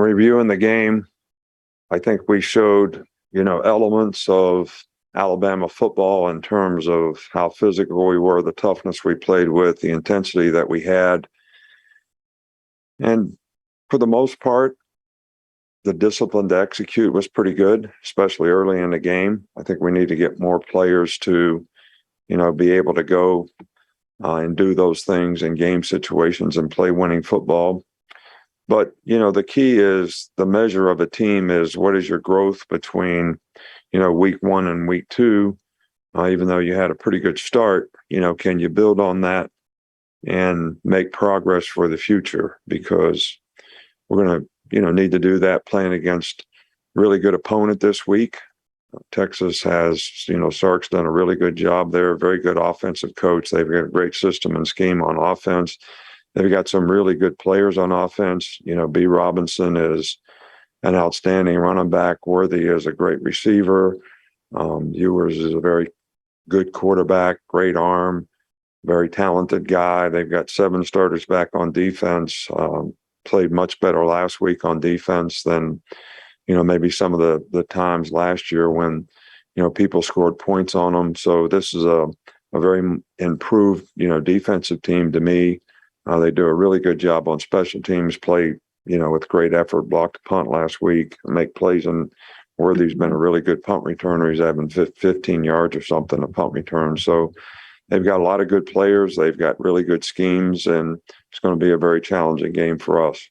Reviewing the game, I think we showed, elements of Alabama football in terms of how physical we were, the toughness we played with, the intensity that we had. And for the most part, the discipline to execute was pretty good, especially early in the game. I think we need to get more players to, be able to go and do those things in game situations and play winning football. But, the key is the measure of a team is what is your growth between, week 1 and week 2, even though you had a pretty good start, can you build on that and make progress for the future? Because we're going to, need to do that playing against a really good opponent this week. Texas has, Sark's done a really good job there, very good offensive coach. They've got a great system and scheme on offense. They've got some really good players on offense. B. Robinson is an outstanding running back. Worthy is a great receiver. Ewers is a very good quarterback, great arm, very talented guy. They've got 7 starters back on defense. Played much better last week on defense than, maybe some of the times last year when, people scored points on them. So this is a very improved, defensive team to me. They do a really good job on special teams, play, with great effort, blocked a punt last week, make plays. And Worthy's been a really good punt returner. He's having 15 yards or something, a punt return. So they've got a lot of good players. They've got really good schemes, and it's going to be a very challenging game for us.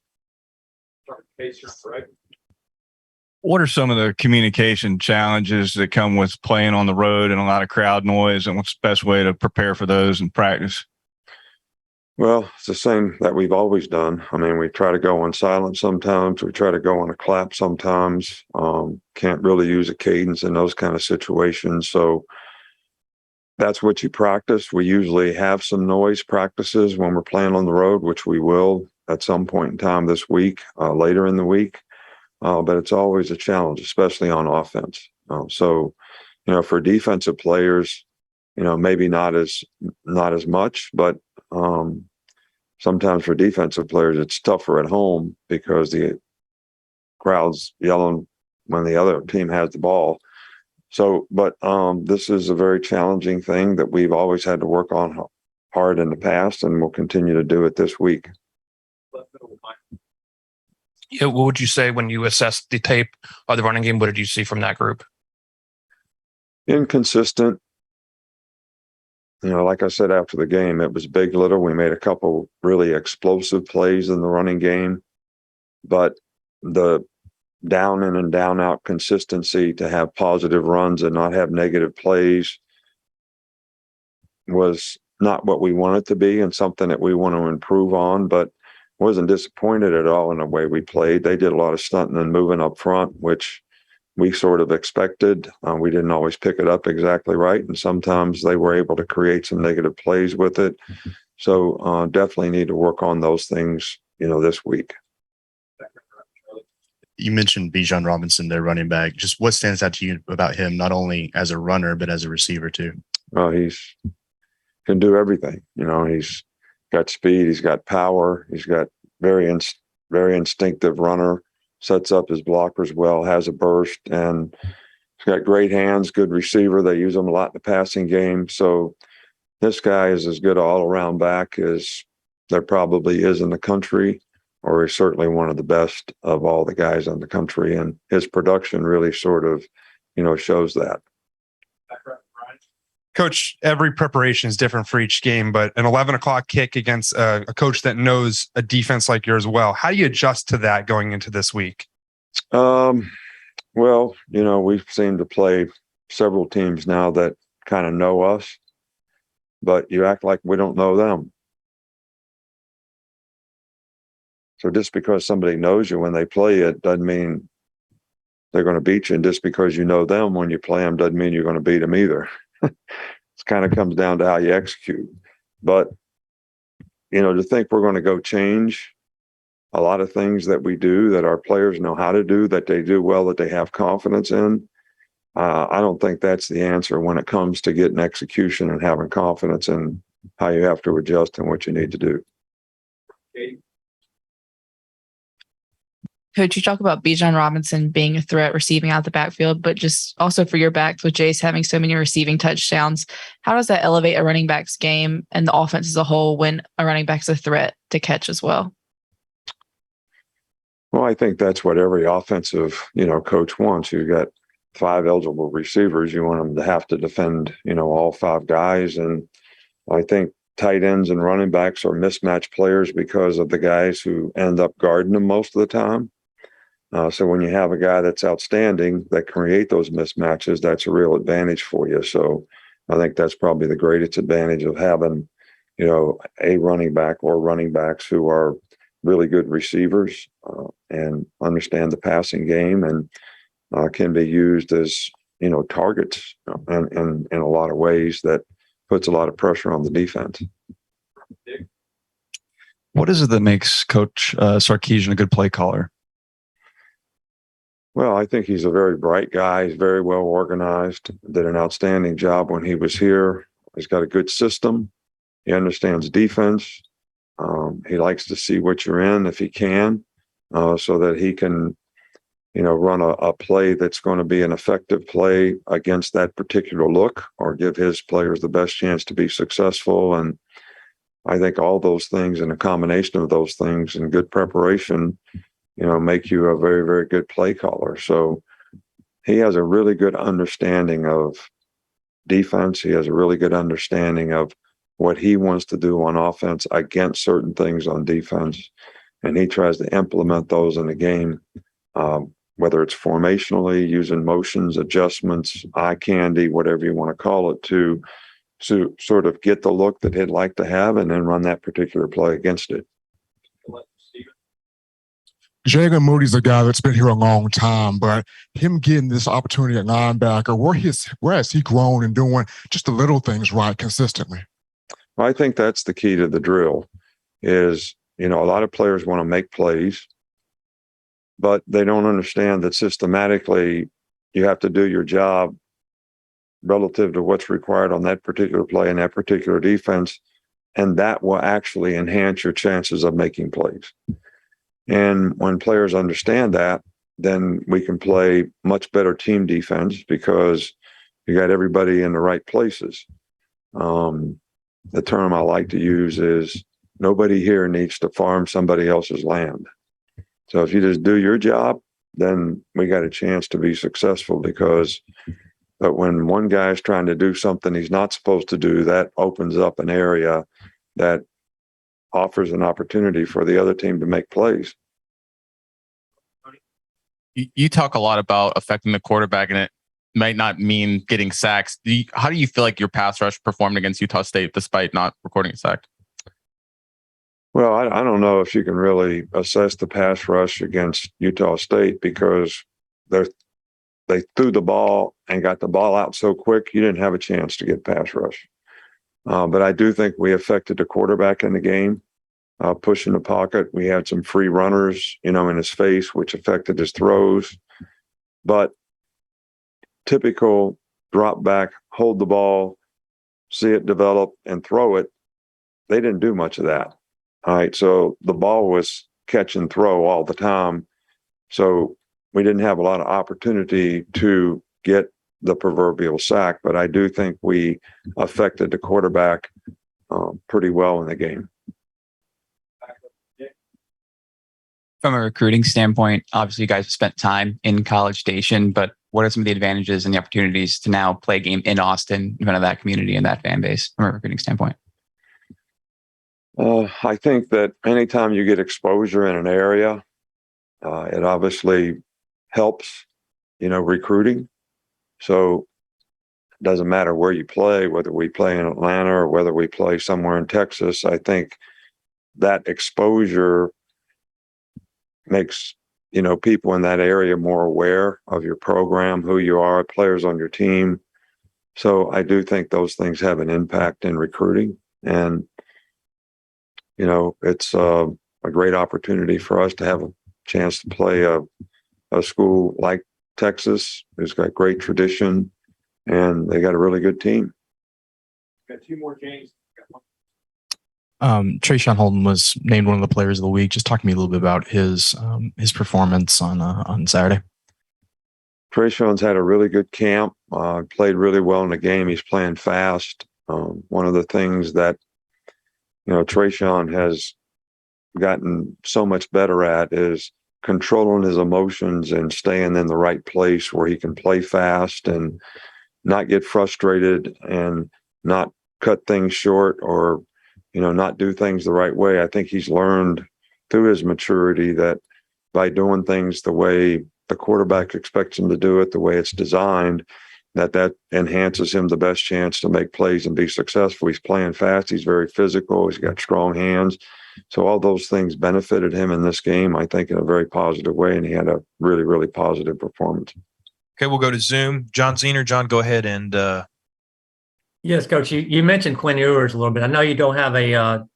What are some of the communication challenges that come with playing on the road and a lot of crowd noise, and what's the best way to prepare for those in practice? Well, it's the same that we've always done. I mean, we try to go on silent sometimes. We try to go on a clap sometimes. Can't really use a cadence in those kind of situations. So that's what you practice. We usually have some noise practices when we're playing on the road, which we will at some point in time this week, later in the week. But it's always a challenge, especially on offense. So, for defensive players, maybe not as much, but sometimes for defensive players, it's tougher at home because the crowd's yelling when the other team has the ball. So, but this is a very challenging thing that we've always had to work on hard in the past, and we'll continue to do it this week. Yeah, what would you say when you assessed the tape of the running game? What did you see from that group? Inconsistent. Like I said after the game, it was big, little. We made a couple really explosive plays in the running game, but the down in and down out consistency to have positive runs and not have negative plays was not what we want it to be, and something that we want to improve on. But wasn't disappointed at all in the way we played. They did a lot of stunting and moving up front, which we sort of expected. We didn't always pick it up exactly right, and sometimes they were able to create some negative plays with it. So definitely need to work on those things, this week. You mentioned Bijan Robinson, their running back. Just what stands out to you about him, not only as a runner, but as a receiver too? Well, can do everything. He's got speed, he's got power, he's got very instinctive runner, sets up his blockers well, has a burst, and he's got great hands, good receiver. They use him a lot in the passing game. So this guy is as good an all-around back as there probably is in the country, or he's certainly one of the best of all the guys in the country. And his production really sort of, shows that. Coach, every preparation is different for each game, but an 11 o'clock kick against a coach that knows a defense like yours well, how do you adjust to that going into this week? Well, we've seemed to play several teams now that kind of know us, but you act like we don't know them. So just because somebody knows you when they play it doesn't mean they're going to beat you. And just because you know them when you play them doesn't mean you're going to beat them either. It kind of comes down to how you execute. But, to think we're going to go change a lot of things that we do, that our players know how to do, that they do well, that they have confidence in, I don't think that's the answer when it comes to getting execution and having confidence in how you have to adjust and what you need to do. Coach, you talk about Bijan Robinson being a threat receiving out the backfield, but just also for your backs with Jace having so many receiving touchdowns. How does that elevate a running back's game and the offense as a whole when a running back's a threat to catch as well? Well, I think that's what every offensive, coach wants. You've got 5 eligible receivers. You want them to have to defend, all 5 guys. And I think tight ends and running backs are mismatched players because of the guys who end up guarding them most of the time. So when you have a guy that's outstanding that can create those mismatches, that's a real advantage for you. So I think that's probably the greatest advantage of having, a running back or running backs who are really good receivers and understand the passing game and can be used as, targets in a lot of ways that puts a lot of pressure on the defense. What is it that makes Coach Sarkisian a good play caller? Well, I think he's a very bright guy. He's very well organized, did an outstanding job when he was here. He's got a good system. He understands defense. He likes to see what you're in if he can, so that he can, run a play that's going to be an effective play against that particular look or give his players the best chance to be successful. And I think all those things and a combination of those things and good preparation, make you a very, very good play caller. So he has a really good understanding of defense. He has a really good understanding of what he wants to do on offense against certain things on defense. And he tries to implement those in the game, whether it's formationally, using motions, adjustments, eye candy, whatever you want to call it, to sort of get the look that he'd like to have and then run that particular play against it. Jaylen Moody's a guy that's been here a long time, but him getting this opportunity at linebacker, where has he grown and doing just the little things right consistently? Well, I think that's the key to the drill is, a lot of players want to make plays, but they don't understand that systematically you have to do your job relative to what's required on that particular play and that particular defense, and that will actually enhance your chances of making plays. And when players understand that, then we can play much better team defense because you got everybody in the right places. The term I like to use is nobody here needs to farm somebody else's land. So if you just do your job, then we got a chance to be successful but when one guy is trying to do something he's not supposed to do, that opens up an area that offers an opportunity for the other team to make plays. You talk a lot about affecting the quarterback, and it might not mean getting sacks. How do you feel like your pass rush performed against Utah State despite not recording a sack? Well, I don't know if you can really assess the pass rush against Utah State because they threw the ball and got the ball out so quick, you didn't have a chance to get pass rush. But I do think we affected the quarterback in the game, pushing the pocket. We had some free runners, in his face, which affected his throws. But typical drop back, hold the ball, see it develop, and throw it, they didn't do much of that. All right, so the ball was catch and throw all the time. So we didn't have a lot of opportunity to get the proverbial sack, but I do think we affected the quarterback pretty well in the game. From a recruiting standpoint, obviously you guys have spent time in College Station, but what are some of the advantages and the opportunities to now play a game in Austin in front of that community and that fan base from a recruiting standpoint? I think that anytime you get exposure in an area, it obviously helps, recruiting. So it doesn't matter where you play, whether we play in Atlanta or whether we play somewhere in Texas. I think that exposure makes, people in that area more aware of your program, who you are, players on your team. So I do think those things have an impact in recruiting. And, it's a great opportunity for us to have a chance to play a school like Texas, who's got great tradition, and they got a really good team. Got 2 more games. Traeshon Holden was named one of the players of the week. Just talk to me a little bit about his performance on Saturday. Traeshon's had a really good camp. Played really well in the game. He's playing fast. One of the things that Traeshon has gotten so much better at is controlling his emotions and staying in the right place where he can play fast and not get frustrated and not cut things short or not do things the right way. I think he's learned through his maturity that by doing things the way the quarterback expects him to do it, the way it's designed, that enhances him the best chance to make plays and be successful. He's playing fast. He's very physical. He's got strong hands. So all those things benefited him in this game, I think, in a very positive way. And he had a really, really positive performance. Okay, we'll go to Zoom. John Zener. John, go ahead and Yes, Coach. You mentioned Quinn Ewers a little bit. I know you don't have a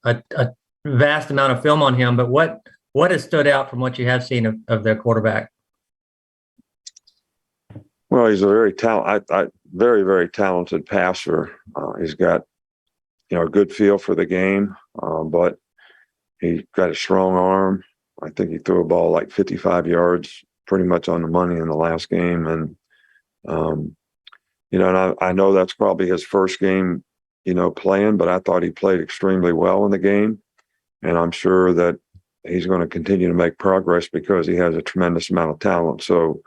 vast amount of film on him, but what has stood out from what you have seen of their quarterback? Well, he's a very very, very talented passer. He's got a good feel for the game, but he's got a strong arm. I think he threw a ball like 55 yards, pretty much on the money in the last game, and and I know that's probably his first game, playing, but I thought he played extremely well in the game. And I'm sure that he's going to continue to make progress because he has a tremendous amount of talent. So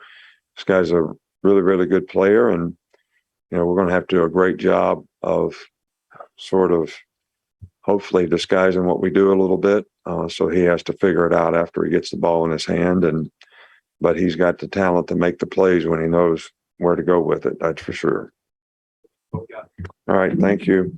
this guy's a really, really good player. And, we're going to have to do a great job of sort of hopefully disguising what we do a little bit. So he has to figure it out after he gets the ball in his hand. But he's got the talent to make the plays when he knows where to go with it. That's for sure. All right. Thank you.